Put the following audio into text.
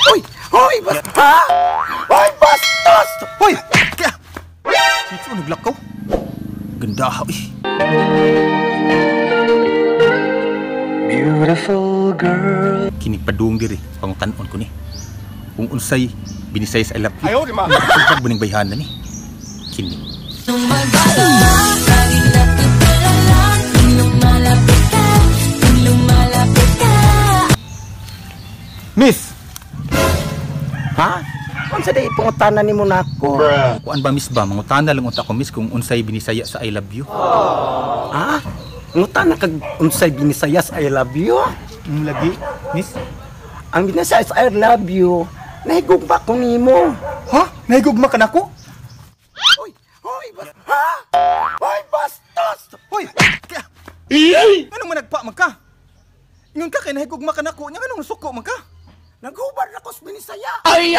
Hoy! Hoy! Ha? Hoy, bastos! Hoy! Kaya! Sino naglakaw? Ganda ha, eh. Beautiful girl. Kini padung diri, pangutanon ko ni. Kung unsay binisay sa ilap. Ayaw, di ma. Pag buning bayhan na ni. Kini. Miss! Ha? Unsa day pangutanan nimo nako? Kuan ba miss ba? Mangutana lang unta ko miss kung unsay binisaya sa I love you. Ha? Ngutana kag unsay binisayas I love you? Lagi, miss? Ang binisayas I love you, nahigugma ko nimo. Ha? Nahigugma ka na ko? Hoy! Hoy! Ha? Hoy, bastos! Hoy! Kaya! Anong managpa man ka? Ingon ka kay nahigugma ka na ko, nya anong nasuko man ka? Naghubad na ko sa binisaya. Ay!